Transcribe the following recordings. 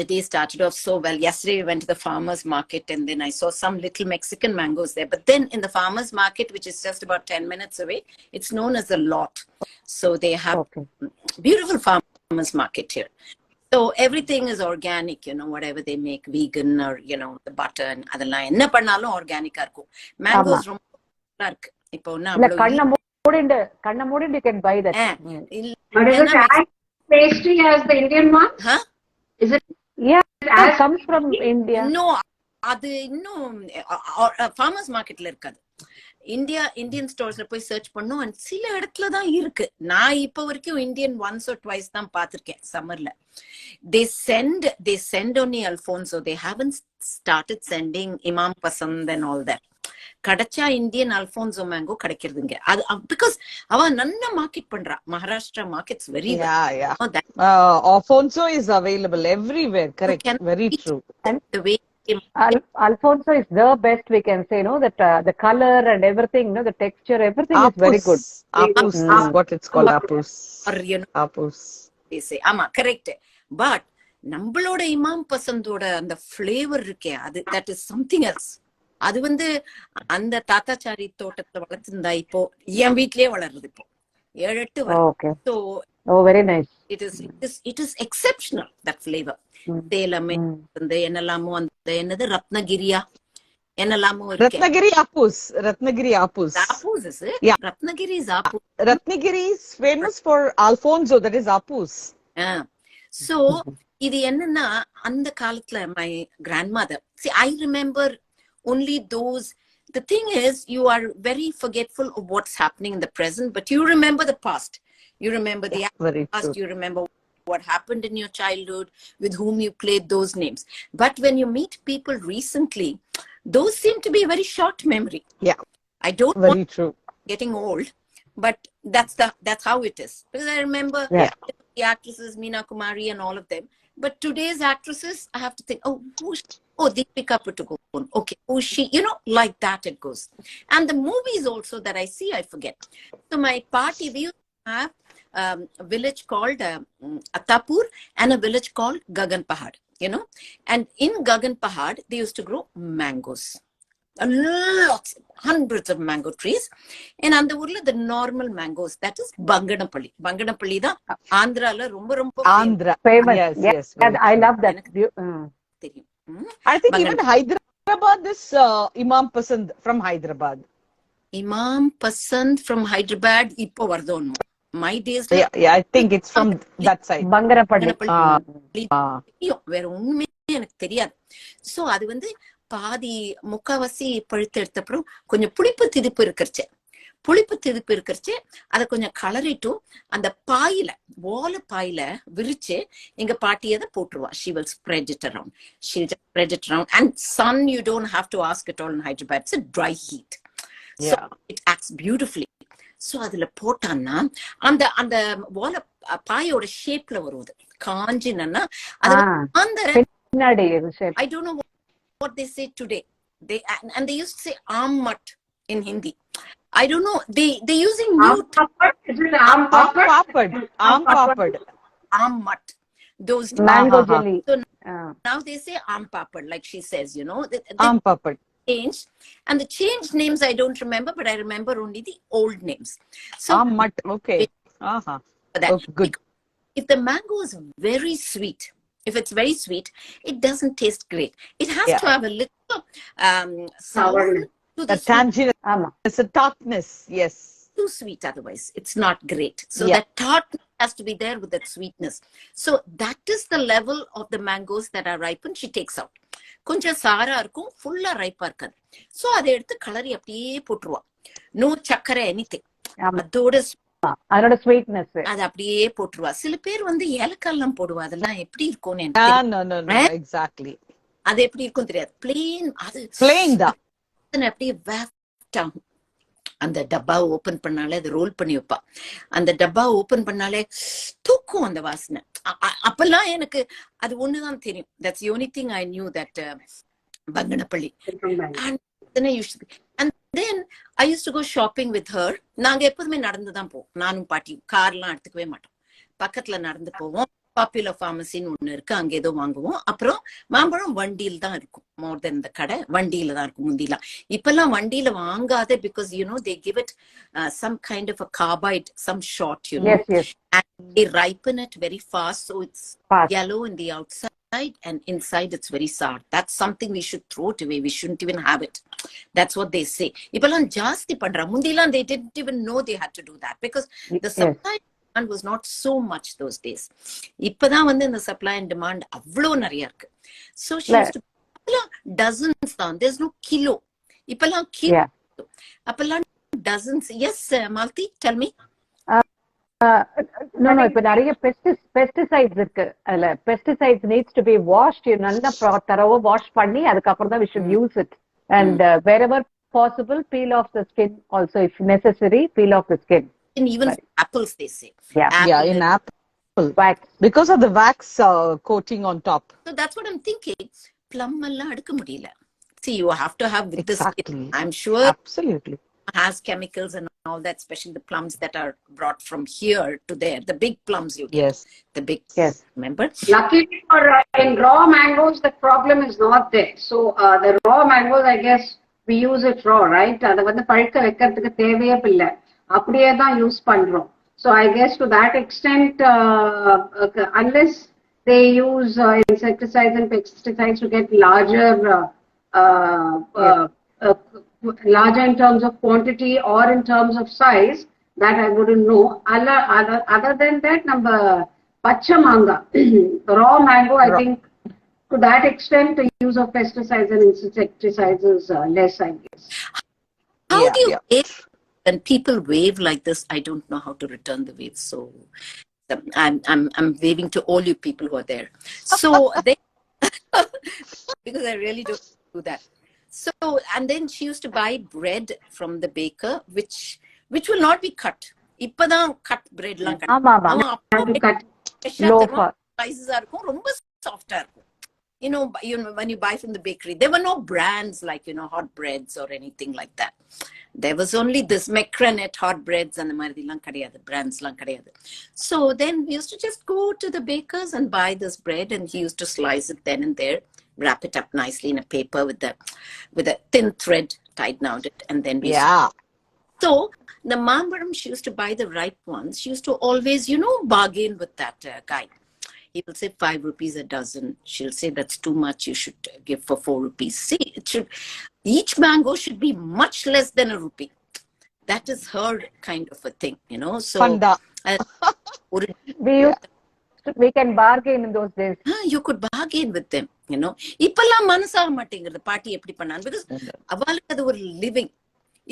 the day started off so well. Yesterday we went to the farmer's market and then I saw some little Mexican mangoes there. But then in the farmer's market, which is just about 10 minutes away, it's known as the lot. So they have beautiful farmer's market here. So everything is organic, you know, whatever they make, vegan or, you know, the butter and other line. Enna pannalum organic ah irukum. Mangoes romba irukku. Ipo na kanna moodindu you can buy that. But is it as tasty as the Indian one? Huh? Is it? Yeah, it comes from India. No, adu innum farmers market la irukadu. Indian stores la poi search பண்ணோம் and சில இடத்துல தான் இருக்கு. நான் இப்ப வரைக்கும் Indian once or twice தான் பாத்திருக்கேன் summerல. They send only Alfonso. They haven't started sending Imam Pasand and all that. கடைச்சா இந்தியன் அல்போன்சோ மேங்கோ கிடைக்கிறதுங்க. அது because அவ நல்ல மார்க்கெட் பண்றா. Maharashtra markets very well. Alfonso is available everywhere. Correct. Very true. And the way Alfonso is the best, we can say, no, that the color and everything, no, the texture, everything is very good. Apus is what it's called. Apus. Or, you know, Apus. They say, ama, correct. But நம்மளோட இமாம் பசந்தோட அந்த flavour இருக்கே, அது that is something else. அது வந்து அந்த தாத்தாச்சாரி தோட்டத்துல வளர்த்திருந்தா இப்போ என் வீட்லயே வளருது இப்போ 7-8 வரும். So very nice. It is exceptional, that flavor. தேலமே அந்த என்னலாமோ அந்த என்னது ரத்னகிரியா என்னலாமோ இருக்கு. Ratnagiri apus. Apus is it? Yeah. Ratnagiri is apus. Ratnagiri is famous for Alfonso, that is apus. So இது என்னன்னா அந்த காலத்துல my grandmother, see, I remember only those. The thing is, you are very forgetful of what's happening in the present, but you remember the past. You remember the past. You remember what happened in your childhood, with whom you played those names. But when you meet people recently, those seem to be a very short memory. Yeah, I don't very true. Getting old, but that's how it is. Because I remember the actresses Meena Kumari and all of them. But today's actresses, I have to think, Deepika Padukone. Okay, who's she? You know, like that it goes. And the movies also that I see, I forget. So my party, we used to have a village called Attapur and a village called Gagan Pahad, you know. And in Gagan Pahad, they used to grow mangoes. Lots, hundreds of mango trees. And on the urla, the normal mangoes, that is Banganapalli. Banganapalli da Andhra la romba Andhra famous. Yes. I love that. I think even Hyderabad, this Imam Pasand from Hyderabad. Imam Pasand from Hyderabad, Ippo Vardon. My days. Yeah, I think it's from that side. Banganapalli. வேற ஒண்ணுமே எனக்கு தெரியாது. So அது வந்து பாதி முக்காவாசி பழுத்து எடுத்தப்புறம் கொஞ்சம் புளிப்பு திதிப்பு இருக்கிறச்சு அதை கொஞ்சம் கலரிட்டும் அந்த பாயில பாயில விரிச்சு எங்க பாட்டி அதை போட்டுருவா. She will spread it around. And sun, you don't have to ask at all in Hyderabad. It's a dry heat. So it acts beautifully. So அதுல போட்டான்னா அந்த அந்த பாயோட ஷேப்ல வருவது காஞ்சினா அது அந்த I don't know what they say today. And they used to say aam-mat in Hindi. I don't know. They using new aam-mat. Those mango jelly. So now they say aam-papad, like she says, you know. Aam-papad. Changed. And the changed names I don't remember, but I remember only the old names. So aam-mat, okay. Good. If the mango is very sweet, if it's very sweet, it doesn't taste great. It has to have a little sour to the tangerine. It's a tartness. Yes. Too sweet, otherwise it's not great. So that tartness has to be there with that sweetness. So that is the level of the mangoes that are ripened. She takes out. கொஞ்சம் சாரா இருக்கும், ஃபுல்லா ரைப்பா இருக்காது. So அதை எடுத்து கலரி அப்படியே போட்டுருவா. No சக்கரை anything. அதோட sweetness அது அப்படியே போட்டுருவா. சில பேர் வந்து ஏலக்காய் எல்லாம் போடுவா. அதெல்லாம் எப்படி இருக்கும்னு எனக்கு எக்ஸாக்ட்லி அது எப்படி இருக்கும் தெரியாது. பிளெயின் தான் அப்படியே வேஃப்ட் ஆகும். அந்த டப்பாவை ஓபன் பண்ணாலே அது ரோல் பண்ணி வைப்பா. அந்த டப்பாவை ஓபன் பண்ணாலே தூக்கும் அந்த வாசனை. அப்பெல்லாம் எனக்கு அது ஒண்ணுதான் தெரியும். That's the only thing I knew, that Banganapalli. And then I used to go shopping with her. நாங்க எப்போதுமே நடந்துதான் போவோம். நானும் பாட்டியும் கார்லாம் எடுத்துக்கவே மாட்டோம். பக்கத்துல நடந்து போவோம். பாப்புலர் ஃபார்மசின்னு ஒண்ணு இருக்கு, அங்க ஏதோ வாங்குவோம். அப்புறம் மாம்பழம் வண்டியில தான் இருக்கும், மோர் தென் இந்த கடை வண்டியில தான் இருக்கும் முந்திலாம். இப்பெல்லாம் வண்டியில வாங்காத, because they give it some kind of a carbide, some shot, and they ripen it very fast, so it's yellow in the outside and inside it's very sour. That's something we should throw it away. We shouldn't even have it. That's what they say. இப்பெல்லாம் ஜாஸ்தி பண்றா. முந்திலாம் they didn't even know they had to do that, because the supply and was not so much those days. இப்பதான் இந்த supply and demand அவ்வளோ நிறைய இருக்கு. So she used to dozens தான், there's no kilo. இப்பெல்லாம் kilo, அப்பெல்லாம் dozens. Yes, Malti, tell me. No, இப்ப நிறைய pesticides இருக்கு. அதுல pesticides needs to be washed. நல்லா தரவா வாஷ் பண்ணி அதுக்கப்புறம் தான் we should use it. And wherever possible, peel off the skin also, if necessary, peel off the skin. In even apples, they say. In apple. Wax. Because of the wax coating on top. So that's what I'm thinking. Plum alla adukka mudiyala. See, you have to have with the skin. I'm sure. Absolutely. Has chemicals and all that, especially the plums that are brought from here to there. The big plums you get. Yes. The big, remember? Luckily for in raw mangoes, the problem is not there. So the raw mangoes, I guess, we use it raw, right? அது பழுக்க வைக்கிறதுக்கு தேவையே இல்லை, அப்படியே தான் use பண்றோம். So I guess to that extent, unless they use insecticides and pesticides to get larger in terms of quantity or in terms of size, that I wouldn't know. Other than that, number pacha manga, raw mango, I think to that extent the use of pesticides and insecticides is less, I guess. How do you wave? When people wave like this, I don't know how to return the wave. So I'm waving to all you people who are there. So they because I really don't do that. So, and then she used to buy bread from the baker, which will not be cut. இப்பதான் cut bread லாம் cut. Prices are ரொம்ப soft-ஆ இருக்கும். When you buy from the bakery, there were no brands like, hot breads or anything like that. There was only this Macronet hot breads and the மாதிரிலாம் கிடையாது, brands லாம் கிடையாது. So then we used to just go to the bakers and buy this bread, and he used to slice it then and there, wrap it up nicely in a paper with a thin thread tied around it, and then we so the mambaram, she used to buy the ripe ones. She used to always bargain with that guy. He will say 5 rupees a dozen. She'll say that's too much, you should give for 4 rupees. See, each mango should be much less than a rupee. That is her kind of a thing, so we can bargain in those days. You could bargain with them, இப்பெல்லாம் மனசாக மாட்டேங்கிறது பாட்டி எப்படி பண்ணாங்க, because அவளுக்கு அது ஒரு living.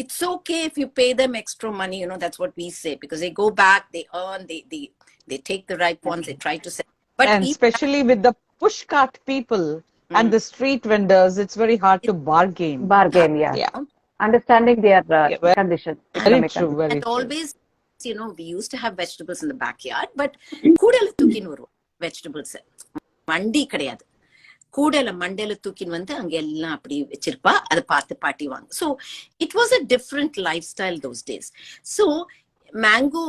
It's okay if you pay them extra money, that's what we say, because they go back, they earn, they take the ripe ones, they try to sell. But and especially with the push cart people and the street vendors, it's very hard to bargain. Understanding their condition. Very true. And always, we used to have vegetables in the backyard, but கூடையில தூக்கின்னு வரும் vegetables. மண்டி கிடையாது, கூடையில மண்டையில தூக்கின்னு அங்க எல்லாம் அப்படி வச்சிருப்பா, அதை பார்த்து பாட்டி வாங்க. So it was a different lifestyle those days. So mango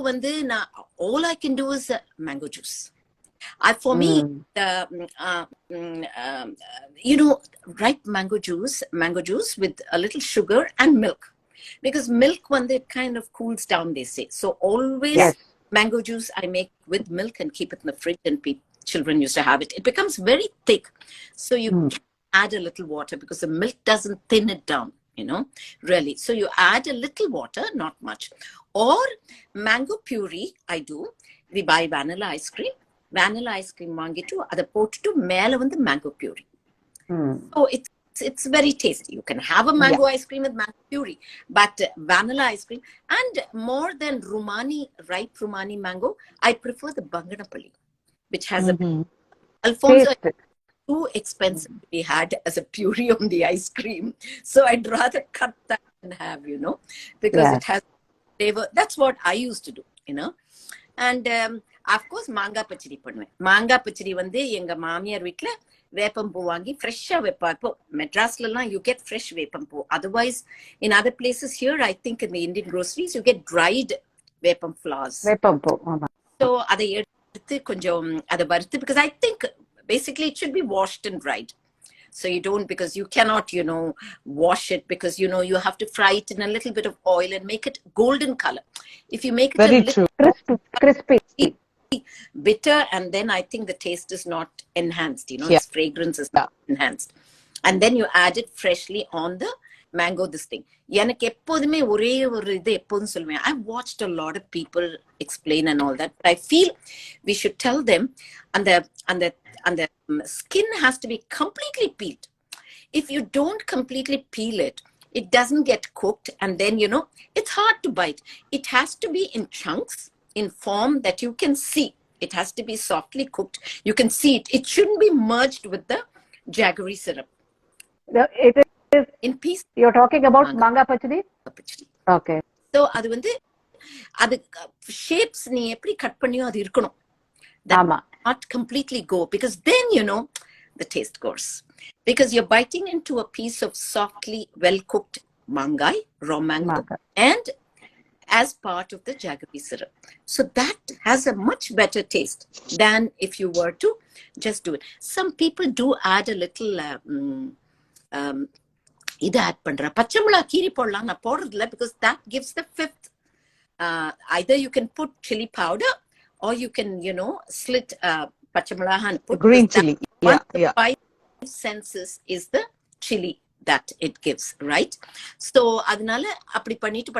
all I can do is mango juice. For me, ripe mango juice with a little sugar and milk, because milk it kind of cools down, they say. So always mango juice I make with milk and keep it in the fridge, and children used to have it. It becomes very thick, so you can add a little water, because the milk doesn't thin it down, really. So you add a little water, not much. Or mango puree, I do. We buy vanilla ice cream வாங்கிட்டு அதை போட்டுட்டு மேல mango puree. So it's very tasty. You can have a mango ice cream with mango puree, but vanilla ice cream, and more than ripe Rumani mango, I prefer the Banganapalli, which has Alfonso. Too expensive to be had as a puree on the ice cream, so I'd rather cut that and have, because it has flavor. That's what I used to do, and of course மாங்காய் பச்சடி பண்ணுவேன். மாங்காய் பச்சடி எங்க மாமியார் வீட்டுல வேப்பம்பூ வாங்கி ஃப்ரெஷ்ஷா வைப்பா. இப்போ மெட்ராஸ்ல எல்லாம் you get fresh வேப்பம்பூ. Otherwise in other places here, I think in the Indian groceries, you get dried வேப்பம் flowers. வேப்பம்பூ. So அதை because I think basically it should be washed and dried. So you don't, because you cannot, wash it, because, you have to fry it in a little bit of oil and make it golden color. If you make it very a true, crispy, bitter, and then I think the taste is not enhanced, its fragrance is not enhanced. And then you add it freshly on the mango this thing. எனக்கு எப்போதுமே ஒரே ஒரு இது எப்போதும் சொல்லுவேன். I've watched a lot of people explain and all that, but I feel we should tell them and the skin has to be completely peeled. If you don't completely peel it, it doesn't get cooked, and then it's hard to bite. It has to be in chunks, in form that you can see. It has to be softly cooked. You can see it. It shouldn't be merged with the jaggery syrup. It is in piece. You're talking about manga pachadi? Okay. So அது shapes நீ எப்படி cut பண்ணியோ அது இருக்கணும். Not completely go, because then the taste goes, because you're biting into a piece of softly well cooked mangai, raw mango, and as part of the jaggery syrup. So that has a much better taste than if you were to just do it. Some people do add a little இது add பண்ற பச்சை மிளகா கீரி போடலாம். நான் போடுறது இல்லை, because that gives the fifth. Either you can put chili powder, or you can slit பச்சை மிளகா and put green chili. Yeah. 5 senses is the chili that it gives, right? So adnala apdi pannittu,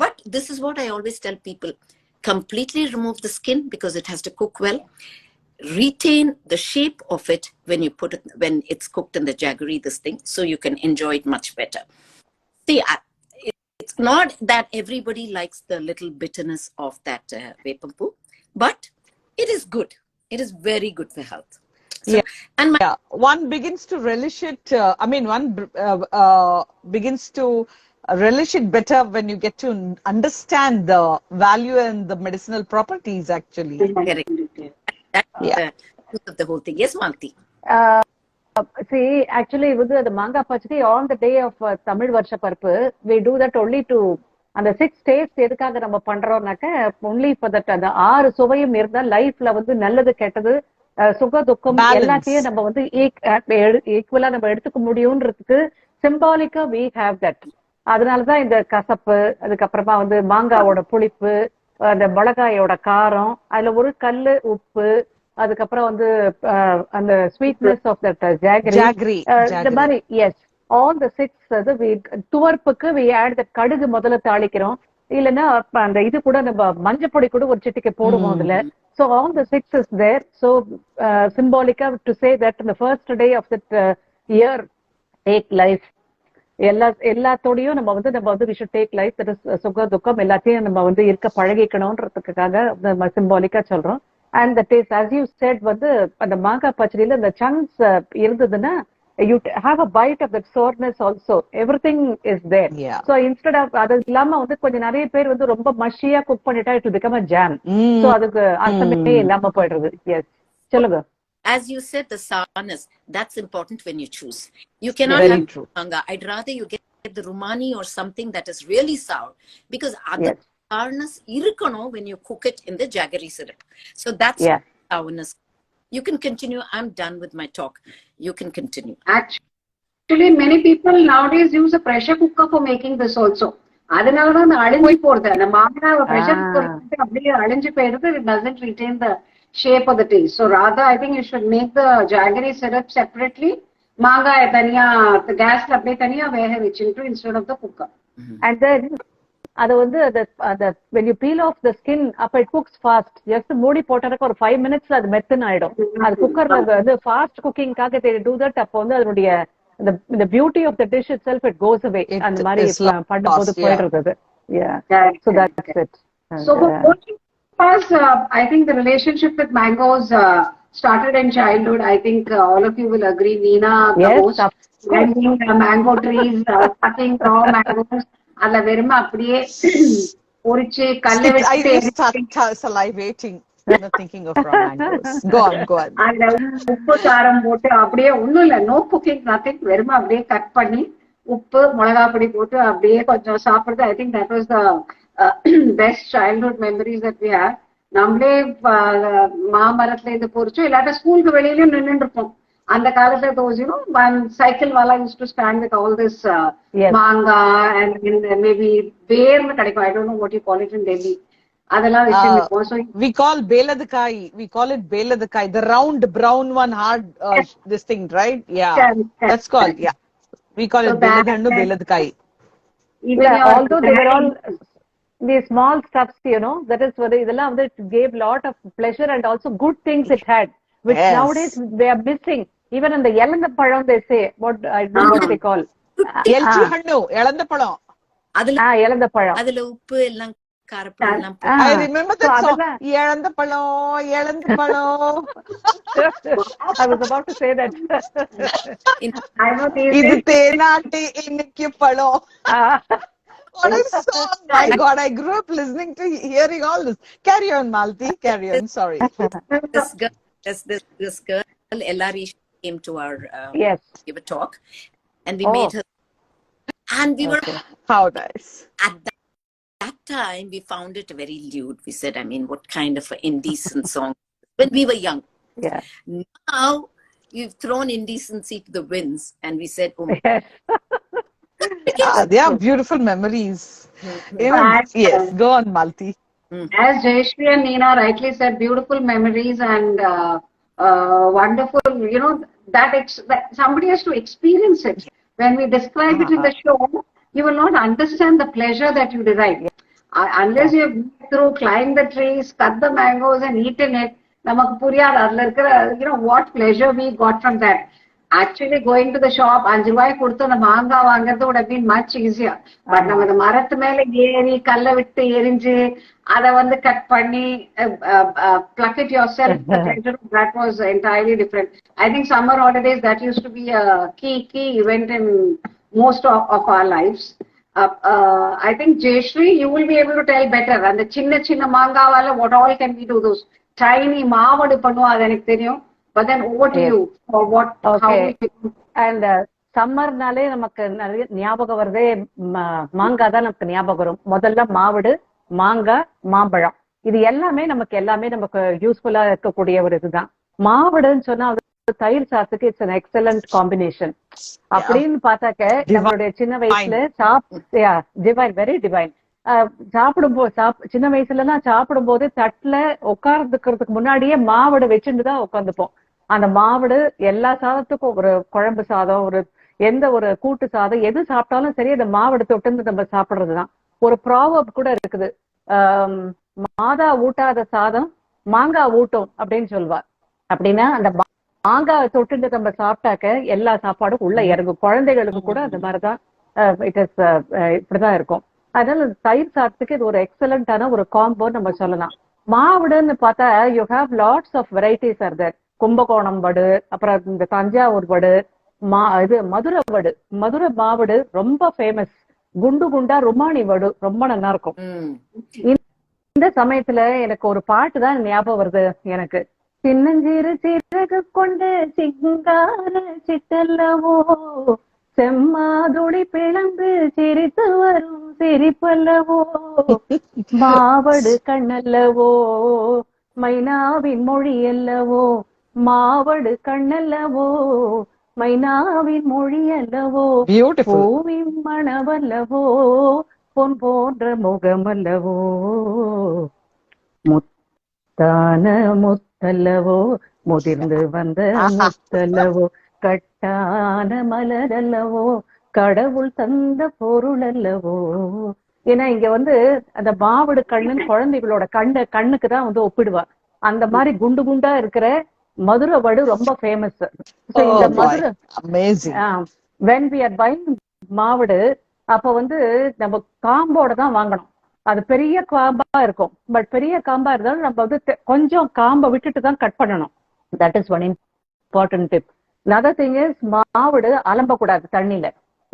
but this is what I always tell people: completely remove the skin, because it has to cook well. Retain the shape of it when it's cooked in the jaggery, this thing, so you can enjoy it much better. See, it's not that everybody likes the little bitterness of that vepampu, but it is good. It is very good for health. So, one begins to relish it. One begins to relish it better when you get to understand the value and the medicinal properties, actually. Correct. That's the truth of the whole thing. Yes, Malti. See, actually, with the manga pachadi on the day of Tamil Varsha Parpu, we do that only to, and the 6 states எதுக்காக நம்ம பண்றோம்னாக்க only for that, அந்த 6 சுவையும் இருந்தா லைஃப்ல நல்லது கெட்டது சுக துக்கம் எல்லாத்தையும் நம்ம ஈக்குவலா நம்ம எடுத்துக்க முடியும்ன்றதுக்கு சிம்பாலிக்கா we have that. அதனாலதான் இந்த கசப்பு, அதுக்கப்புறமா மாங்காவோட புளிப்பு, அந்த மிளகாயோட காரம், அதுல ஒரு கல்லு உப்பு, அதுக்கப்புறம் அந்த ஸ்வீட்னஸ் ஆஃப் தட் ஜாகரி இந்த மாதிரி. எஸ், ஆல் த 6 துவர்ப்புக்கு we add the கடுகு முதல்ல தாளிக்கிறோம், இல்லைன்னா அந்த இது கூட நம்ம மஞ்சப்பொடி கூட ஒரு சிட்டிக்கு போடுவோம் அதுல. So all the 6 is there. So symbolic to say that the first day of that year, take life. எல்லாத்தோடையும் நம்ம we should take life, that is சுக துக்கம் எல்லாத்தையும் நம்ம இருக்க பழகிக்கணும்ன்றதுக்காக நம்ம சிம்பாலிக்கா சொல்றோம். And the taste, as you said, அந்த மாங்காய் பச்சடியில the chunks இருந்ததுன்னா you have a bite of that soreness also. Everything is there. So instead of அது இல்லாம கொஞ்சம் நிறைய பேர் ரொம்ப மஷியா குக் பண்ணிட்டா it will become a jam. So அதுக்கு அர்த்தமே இல்லாம போயிடுறது. Yes, சொல்லுங்க. As you said, the sourness, that's important when you choose. You cannot have manga. I'd rather you get the rumani or something that is really sour, because other sourness irukano when you cook it in the jaggery syrup. So that's sourness. You can continue. I'm done with my talk. You can continue. Actually, many people nowadays use a pressure cooker for making this also. அதனாலதான் அந்த அழிஞ்சு போறது. அந்த மாங்காய் pressure cooker அப்படியே அழிஞ்சு போயிடுது. It doesn't retain the shape of the taste. So rather, I think you should make the jaggery syrup separately. Mangai taniya, the gas la apne taniya veha vechittu instead of the cooker. And then when you peel off the skin, it cooks fast. Just moodi potaraka or 5 minutes la adu methan aidum. Adu cooker la fast cooking kaga they do that. Appo adudaiya the beauty of the dish itself, it goes away. And mari pannumbodhu poidradhu. So that's it. So because I think the relationship with mangoes started in childhood. I think all of you will agree. Neena, the host, planting mango trees, cutting raw mangoes. Alla veruma apdiye poriche kalle vechittu. I start salivating when thinking of raw mangoes. Go on. And uppu karam potu apdiye onnum illa, no cooking, nothing. Veruma apdiye cut panni uppu molaga podi potu apdiye konjam saapradhu. I think that was the best childhood memories that we have. நம்மளே மாமரத்துல இது பொறிச்சோம், இல்லாட்ட ஸ்கூலுக்கு வெளியிலயும் நின்றுட்டு இருப்போம். அந்த காலத்துல those, one cycle wala used to stand with all this manga and maybe பேர்னு கிடைக்கும். I don't know what you call it in Delhi. அதெல்லாம் வச்சிருப்போம். So we call beladakai. We call it beladakai, the round brown one, hard this thing, right? Yeah, that's called, yeah. We call it beladhannu, beladakai. Although they were all these small stuffs, that is what idella gave lot of pleasure and also good things it had, which nowadays they are missing. Even in the elanda palam they say, what I don't know what they call elchi hannu, elanda palam. elanda palam, adula uppu ellam karappu ellam. I remember that song, elanda palam. I was about to say that. I know idu teenaate innikku palam. What a song! My God, I grew up listening to, hearing all this. Carry on, Malti. Carry on. Sorry. This girl, Ellari, came to our give a talk, and we made her. And we were how nice. At that time, we found it very lewd. We said, I mean, what kind of an indecent song? When we were young. Yeah. Now you've thrown indecency to the winds, and we said, oh. They are beautiful memories. Yes, go on, Malti. As Jayashri and Neena rightly said, beautiful memories and wonderful, that somebody has to experience it. When we describe it in the show, you will not understand the pleasure that you derive. Unless you have climbed the trees, cut the mangoes and eaten it, what pleasure we got from that. Actually going to the shop, 5 ரூபாய் கொடுத்து அந்த மாங்காய் வாங்குறது would have been much easier. But நம்ம அந்த மரத்து மேல ஏறி கல்ல விட்டு எரிஞ்சு அதை கட் பண்ணி pluck it yourself, that was entirely different. I think summer holidays, that used to be a key event in most of our lives. I think Jayashri, you will be able to tell better. And the சின்ன மாங்காவால what all can we do? Those tiny மாவடு பண்ணுவோம், அது எனக்கு தெரியும். But then over to you for what, how we and summer-நாலே நமக்கு நிறைய ஞாபகம் வருதே, மாங்காய் தான் நமக்கு ஞாபகம் வரும். முதல்ல மாவடு, மாங்காய், மாம்பழம், இது எல்லாமே நமக்கு யூஸ்ஃபுல்லா இருக்கக்கூடிய ஒரு இதுதான். மாவடுன்னு சொன்னா தயிர் சாத்துக்கு இட்ஸ் an excellent combination. அப்படின்னு பார்த்தாக்க நம்மளுடைய சின்ன வயசுல டிவைன், வெரி டிவைன். சின்ன வயசுல எல்லாம் சாப்பிடும் போது தட்டுல உட்கார்ந்துக்கிறதுக்கு முன்னாடியே மாவடு வச்சுட்டுதான் உட்காந்துப்போம். அந்த மாவடு எல்லா சாதத்துக்கும், ஒரு குழம்பு சாதம், எந்த ஒரு கூட்டு சாதம், எது சாப்பிட்டாலும் சரி, அந்த மாவடு தொட்டு நம்ம சாப்பிடுறதுதான். ஒரு ப்ராவர்ப் கூட இருக்குது, மாதா ஊட்டாத சாதம் மாங்காய் ஊட்டும் அப்படின்னு சொல்லுவா. அப்படின்னா அந்த மாங்காய் தொட்டு நம்ம சாப்பிட்டாக்க எல்லா சாப்பாடும் உள்ள இறங்கும். குழந்தைகளுக்கு கூட அந்த மாதிரிதான் இப்படிதான் இருக்கும். அதனால தயிர் சாதத்துக்கு இது ஒரு எக்ஸலண்டான ஒரு காம்போ நம்ம சொல்லலாம். மாவடுன்னு பார்த்தா you have lots of varieties are there. Kumbakonam வடு, அப்புறம் இந்த தஞ்சாவூர் வடு, மதுரை வடு, மதுரை மாவடு ரொம்ப ஃபேமஸ். குண்டு குண்டா ருமானி வடு ரொம்ப நல்லா இருக்கும். இந்த சமயத்துல எனக்கு ஒரு பாட்டு தான் ஞாபகம் வருது எனக்கு. சின்னஞ்சிறு சிறகு கொண்டு சிங்கார சிட்டல்லவோ, செம்மாதுளி பிளந்து சிரித்து வரும் சிரிப்பல்லவோ, மாவடு கண்ணல்லவோ மைனாவின் மொழி அல்லவோ, மாவடு கண்ணல்லவோ மைனாவின் மொழி அல்லவோ, பூவின் மணவல்லவோ பொன் போன்ற முகமல்லவோ, முத்தான முத்தல்லவோ முதிர்ந்து வந்த முத்தல்லவோ, கட்டான மலர் அல்லவோ கடவுள் தந்த பொருள் அல்லவோ. ஏன்னா இங்க அந்த மாவடு கண்ணுன்னு குழந்தைகளோட கண்ணுக்கு தான் ஒப்பிடுவா. அந்த மாதிரி குண்டு குண்டா இருக்கிற மதுரை வடு ரொம்ப ஃபேமஸ். இந்த Madurai when we are buying மாவடு, அப்ப நம்ம காம்போட தான் வாங்கணும். அது பெரிய காம்பா இருக்கும். பட் பெரிய காம்பா இருந்தாலும் நம்ம கொஞ்சம் காம்பை விட்டுட்டு தான் கட் பண்ணணும். That is one important tip. another thing is, மாவடு அலம்ப கூடாது தண்ணியில.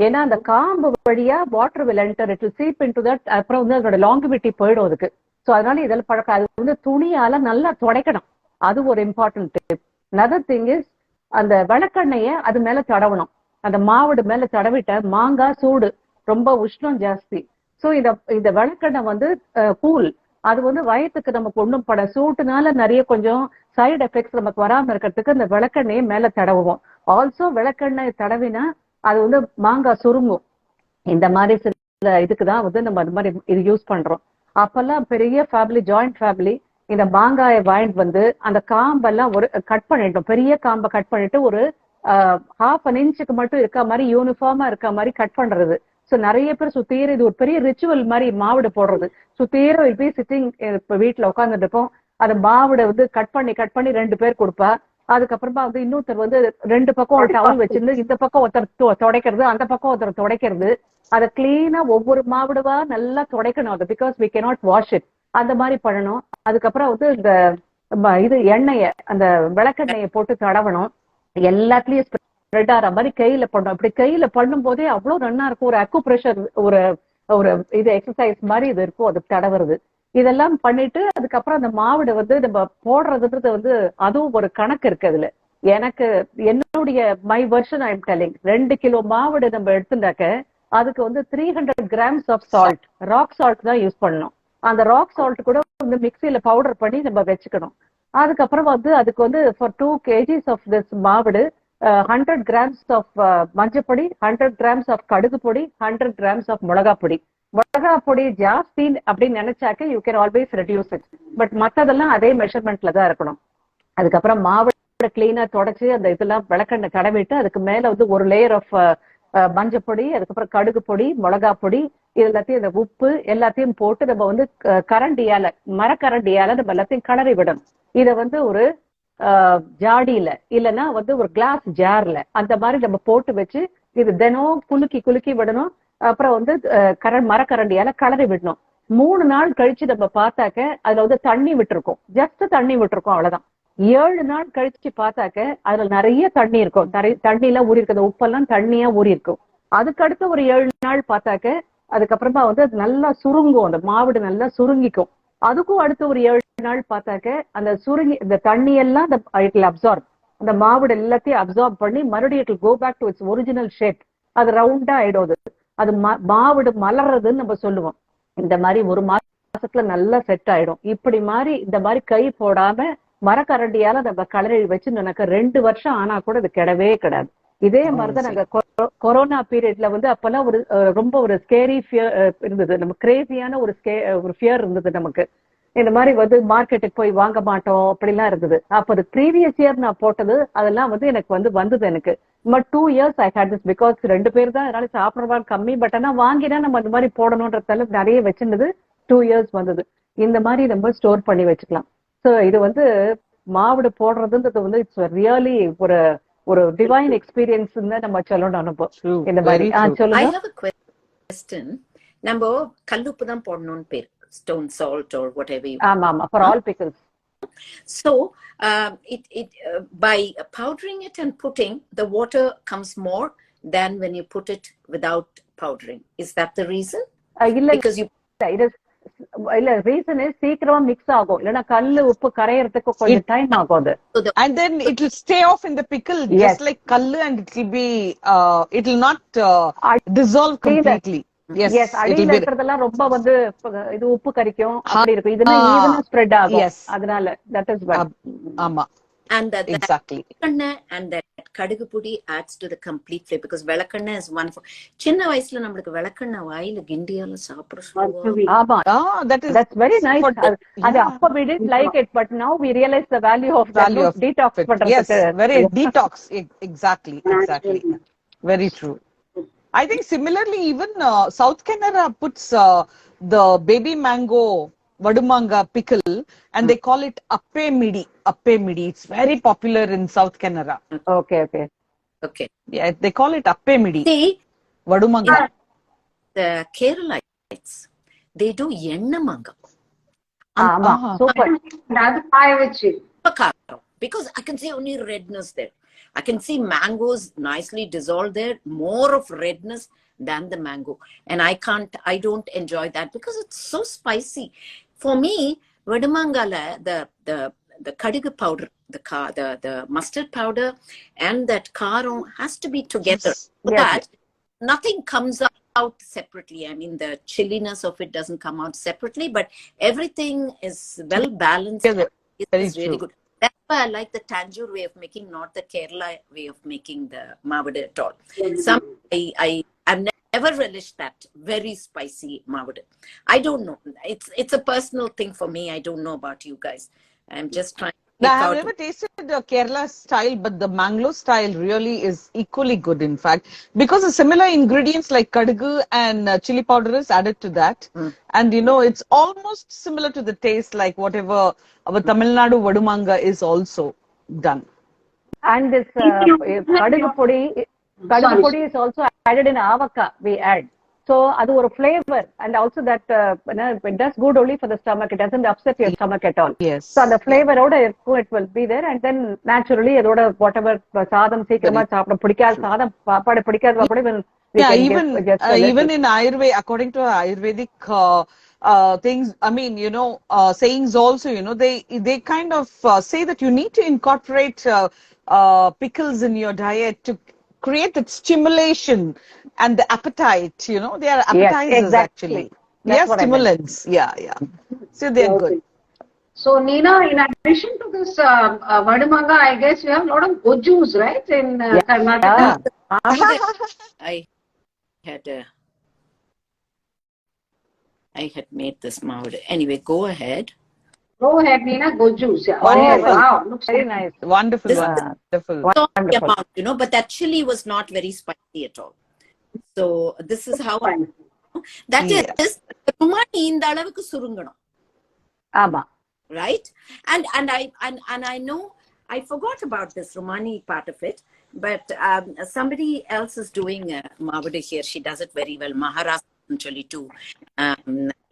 ஏன்னா அந்த காம்பு வழியா water will enter, it will seep into that. அப்புறம் அதோட லாங்கிவிட்டி போயிடும் அதுக்கு. சோ அதனால இதெல்லாம் பழக்கம். அது துணியால நல்லா துடைக்கணும். அது ஒரு important tip. another thing is, அந்த விளக்கெண்ணெய அது மேல தடவணும். அந்த மாவடு மேல தடவிட்ட மாங்காய் சூடு, ரொம்ப உஷ்ணம் ஜாஸ்தி. சோ இந்த விளக்கெண்ணெய் கூல், அது வந்து வயத்துக்கு நமக்கு ஒண்ணும் பட சூட்டுனால நிறைய கொஞ்சம் சைடு எஃபெக்ட்ஸ் நமக்கு வராம இருக்கிறதுக்கு அந்த விளக்கெண்ணெயை மேல தடவுவோம். ஆல்சோ விளக்கெண்ணெய் தடவினா அது வந்து மாங்காய் சுருங்கும். இந்த மாதிரி சில இதுக்குதான் வந்து நம்ம அது மாதிரி இது யூஸ் பண்றோம். அப்பெல்லாம் பெரிய ஃபேமிலி, ஜாயிண்ட் ஃபேமிலி. இந்த மாங்காயை வாங்கிட்டு வந்து அந்த காம்பெல்லாம் ஒரு கட் பண்ணிட்டோம். பெரிய காம்பை கட் பண்ணிட்டு ஒரு ½ இன்ச்சுக்கு மட்டும் இருக்க மாதிரி யூனிஃபார்மா இருக்க மாதிரி கட் பண்றது. சோ நிறைய பேர் சுத்தீர இது ஒரு பெரிய ரிச்சுவல் மாதிரி மாவுடு போடுறது. சுத்தீர வில் பி சிட்டிங், இப்ப வீட்டுல உட்காந்துட்டு இருப்போம். அந்த மாவுட வந்து கட் பண்ணி 2 பேர் கொடுப்பா. அதுக்கப்புறமா வந்து இன்னொருத்தர் வந்து 2 பக்கம் ஒரு டவல் வச்சிருந்து இந்த பக்கம் ஒருத்தர் துடைக்கிறது, அந்த பக்கம் ஒருத்தர் துடைக்கிறது. அதை கிளீனா ஒவ்வொரு மாவுடுவா நல்லா துடைக்கணும். அது because we cannot wash it. அந்த மாதிரி பண்ணணும். அதுக்கப்புறம் வந்து இந்த இது எண்ணெய, அந்த விளக்கெண்ணெயை போட்டு தடவணும். எல்லாத்துலயும் ஸ்ப்ரெட் ஆகிற மாதிரி கையில பண்ணணும். அப்படி கையில பண்ணும் போதே அவ்வளவு நல்லா இருக்கும். ஒரு அக்கு பிரஷர், ஒரு ஒரு இது எக்ஸசைஸ் மாதிரி இது இருக்கும் அது தடவுறது. இதெல்லாம் பண்ணிட்டு அதுக்கப்புறம் அந்த மாவுட வந்து நம்ம போடுறதுன்றது வந்து அதுவும் ஒரு கணக்கு இருக்கு அதுல. எனக்கு என்னுடைய my version I am telling, 2 kilo மாவுட நம்ம எடுத்துட்டாக்க அதுக்கு வந்து 300 grams of salt, rock salt தான் யூஸ் பண்ணணும். அந்த ராக் சால்ட் கூட வந்து மிக்சியில பவுடர் பண்ணி நம்ம வச்சுக்கணும். அதுக்கப்புறம் வந்து அதுக்கு வந்து ஃபார் 2 kgs ஆஃப் திஸ் மாவுடு 100 கிராம்ஸ் ஆஃப் மஞ்சப்பொடி, 100 கிராம்ஸ் ஆஃப் கடுகு பொடி, 100 கிராம்ஸ் ஆஃப் மிளகா பொடி. மிளகா பொடி ஜாஸ்தி அப்படின்னு நினைச்சாக்க you can always reduce it. But மத்ததெல்லாம் அதே மெஷர்மெண்ட்ல தான் இருக்கணும். அதுக்கப்புறம் மாவுட கிளீனா தொடச்சு அந்த இதெல்லாம் விளக்கெண்ணெய் தடவிட்டு அதுக்கு மேல வந்து ஒரு லேயர் ஆஃப் மஞ்சப்பொடி, அதுக்கப்புறம் கடுகு பொடி, மிளகா பொடி, இது எல்லாத்தையும் இந்த உப்பு எல்லாத்தையும் போட்டு நம்ம வந்து கரண்டியால, மரக்கரண்டியால நம்ம எல்லாத்தையும் கிளறி விடணும். இத வந்து ஒரு ஜாடியில இல்லைன்னா வந்து ஒரு கிளாஸ் ஜார்ல அந்த மாதிரி நம்ம போட்டு வச்சு இது தினம் குலுக்கி விடணும். அப்புறம் வந்து மரக்கரண்டியால கிளறி விடணும். 3 நாள் கழிச்சு நம்ம பார்த்தாக்க அதுல வந்து தண்ணி விட்டுருக்கோம், ஜஸ்ட் தண்ணி விட்டுருக்கோம், அவ்வளவுதான். 7 நாள் கழிச்சு பார்த்தாக்க அதுல நிறைய தண்ணி இருக்கும். தண்ணி எல்லாம் ஊறி இருக்கு, உப்பெல்லாம் தண்ணியா ஊறி இருக்கும். அதுக்கு அடுத்து ஒரு 7 நாள் பார்த்தாக்க அதுக்கப்புறமா வந்து அது நல்லா சுருங்கும், அந்த மாவுடு நல்லா சுருங்கிக்கும். அதுக்கும் அடுத்து ஒரு 7 நாள் பார்த்தாக்க அந்த சுருங்கி இந்த தண்ணி எல்லாம் அப்சார்ப், அந்த மாவுடு எல்லாத்தையும் அப்சார்ப் பண்ணி மறுபடியும் it will go back to its original shape. அது ரவுண்டா ஆயிடும். அது மாவுடு மலர்றதுன்னு நம்ம சொல்லுவோம். இந்த மாதிரி ஒரு மாசத்துல நல்லா செட் ஆயிடும். இப்படி மாதிரி இந்த மாதிரி கை போடாம மரக்கரண்டியால நம்ம கலரி வச்சு எனக்கு 2 வருஷம் ஆனா கூட அது கிடவே கிடாது. இதே மாதிரிதான் நாங்க கொரோனா பீரியட்ல வந்து அப்பெல்லாம் ஒரு ரொம்ப ஒரு ஸ்கேரி ஃபியர் இருந்தது. நம்ம கிரேசியான ஒரு ஃபியர் இருந்தது நமக்கு. இந்த மாதிரி வந்து மார்க்கெட்டுக்கு போய் வாங்க மாட்டோம் அப்படிலாம் இருந்தது. அப்ப அது ப்ரீவியஸ் இயர் நான் போட்டது அதெல்லாம் வந்து எனக்கு வந்தது எனக்கு. But 2 years I hate this because 2 பேர் தான், அதனால சாப்பிடுறவா கம்மி. பட் ஆனா வாங்கினா நம்ம இந்த மாதிரி போடணும்ன்றதால நிறைய வச்சிருந்தது. 2 years வந்தது. இந்த மாதிரி நம்ம ஸ்டோர் பண்ணி வச்சுக்கலாம். சோ இது வந்து மாவுடு போடுறதுன்றது வந்து இட்ஸ் ரியலி ஒரு டிவைன் எக்ஸ்பீரியன்ஸ் நம்ம சொல்லணும். அனுபவம் இந்த மாதிரி சொல்லுங்க. I have a question. நம்ம கல்லுப்பு தான் போடணும்னு பேர், stone salt or whatever you. ஆமா for all pickles. So by powdering it and putting, the water comes more than when you put it without powdering. Is that the reason? Because you இல்ல reason சீக்கிரமா mix ஆகும், இல்லன்னா கல்லு உப்பு கரையறதுக்கு கொஞ்சம் time ஆகும் அது. And then it will stay off in the pickle just like kallu, and it will be it will not dissolve completely. Yes, அடியில இருக்கிறதெல்லாம் ரொம்ப வந்து இது உப்பு கரிக்கும் அப்படி இருக்கும். இது ஈவனா ஸ்ப்ரெட் ஆகும். அதனால that is why. ஆமா. And that exactly. And that கடுகு பொடி adds to the complete flavor, because விளக்கெண்ணெய் is one for சின்ன வயசுல நமக்கு விளக்கெண்ணெய் வாயில கிண்டியால சாப்பிட சொல்லுவாங்க. ஆமா, that's very nice. அது அப்ப we didn't like it, but now we realize the value of detox பண்றதுக்கு. Yes, very detox. Exactly. Very true. I think similarly even South Canara puts the baby mango vadumanga pickle, and they call it appe midi. It's very popular in South Canara. Okay. Yeah, they call it appe midi. See, vadumanga. The Keralites, they do enna manga. Super. Because I can see only redness there. I can see mangoes nicely dissolved there, more of redness than the mango. And I don't enjoy that because it's so spicy. For me, vadumangala, the kadigu powder, the mustard powder and that karam has to be together. So that nothing comes out separately. I mean, the chilliness of it doesn't come out separately, but everything is well balanced. It's really good. That's why I like the Tanjore way of making, not the Kerala way of making the mavada at all. I've never relished that very spicy mavada. I don't know. It's a personal thing for me. I don't know about you guys. I'm just trying. I have never tasted the Kerala style, but the Mangalore style really is equally good, in fact, because the similar ingredients like kadugu and chili powder is added to that. And, you know, it's almost similar to the taste like whatever our Tamil Nadu vadumanga is also done. And this kadugu podi is also added in avaka, we add. So that's a flavor, and also that it does good only for the stomach. It doesn't upset your stomach at all. Yes. So the flavor it will be there, and then naturally whatever sadam seekama saapda pidikad sadam paapadu pidikad will even in Ayurveda, according to Ayurvedic things, I mean, you know, sayings also, you know, they kind of say that you need to incorporate pickles in your diet to create that stimulation and the appetite, you know, they are appetizers actually. They are stimulants. Yeah. So they are good. So Nina, in addition to this vadumanga, I guess you have a lot of gojus, right? In Karnataka. I had made this mavada. Anyway, go ahead. Go ahead, Nina. Gojus. Yeah. Wow, looks very nice. Wonderful. Amount, you know, but that chili was not very spicy at all. So this is how that is Rumani in the alavukku surungano. Right? And I know I forgot about this Rumani part of it, but somebody else is doing mavada here. She does it very well. Maharashtra actually too.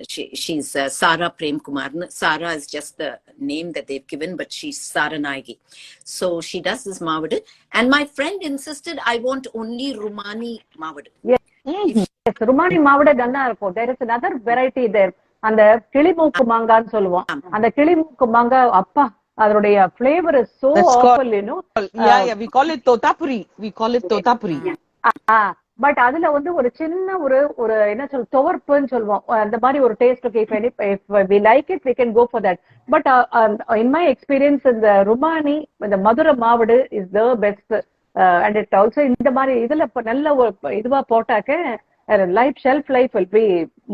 She's Sara Prem Kumar. Sara is just the name that they've given, but she's Sara Naigi. So she does this mavada. And my friend insisted I want only Rumani mavada. Yes, Rumani mavada ganna irukku. There is another variety there. And the kilimukku mangaanu solluvom. And the kilimukku manga appa adruடைய flavor is so awful, you know. We call it totapuri. But அதுல வந்து ஒரு சின்ன ஒரு என்ன சொல் துவர்ப்புன்னு சொல்லுவோம் அந்த மாதிரி ஒரு taste if we like it we can go for that but in my experience இந்த ருமானி இந்த Madurai மாவடு is the best and it also இந்த மாதிரி இதுல நல்ல இதுவா போட்டாக்க shelf life will be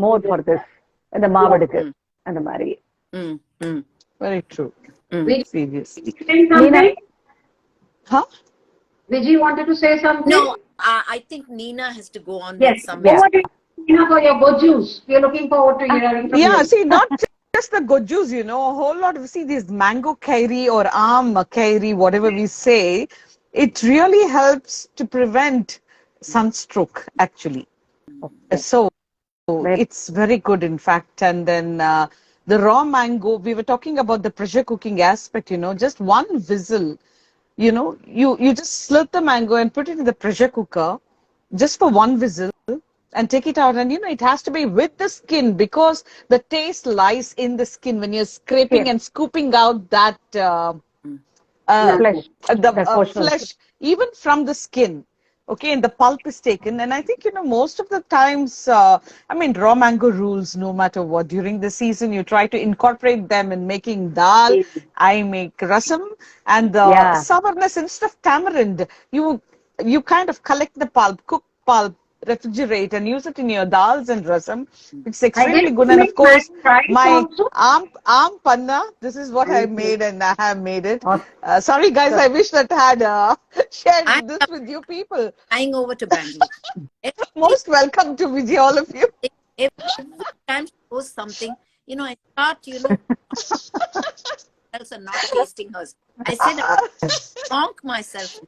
more for this இந்த மாவடுக்கு அந்த மாதிரி very true seriously Vijay wanted to say something. No, I think Nina has to go on with some. Nina, for your gojus, we are looking forward to hearing from you. See, not just the gojus, you know, a whole lot of, see, this mango kairi or aam kairi, whatever we say, it really helps to prevent sunstroke, actually. So, it's very good, in fact. And then the raw mango, we were talking about the pressure cooking aspect, you know, just one whistle. You know, you just slit the mango and put it in the pressure cooker just for one whistle and take it out. And, you know, it has to be with the skin because the taste lies in the skin when you're scraping and scooping out that flesh, even from the skin. Okay, and the pulp is taken. And I think, you know, most of the times, I mean, raw mango rules, no matter what. During the season, you try to incorporate them in making dal. I make rasam. And the sourness, instead of tamarind, you kind of collect the pulp, cook pulp, refrigerate and use it in your dals and rasam. It's extremely good. And of course, my aam panna, this is what I made and I have made it. Sorry guys, I wish that I had shared this with you people. Flying over to Bangalore. Most welcome to Vijay, all of you. Every time she posts something, you know, I start, you know, else are not tasting hers. I said, honk myself.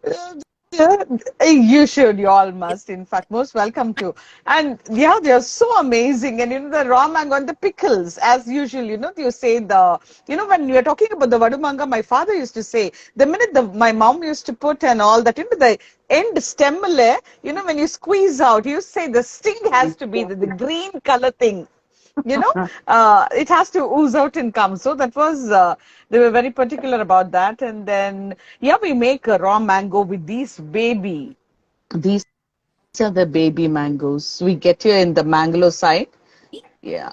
You should, you all must, in fact, most welcome to. And yeah, they are so amazing. And you know, the raw mango and the pickles, as usual, you know, you say you know, when you are talking about the vadumanga, my father used to say, the minute my mom used to put and all that into the end stem, you know, when you squeeze out, you say the sting has to be the green color thing. You know, it has to ooze out and come. So that was, they were very particular about that. And then, we make a raw mango with these are the baby mangoes. We get here in the Mangalore side. Yeah.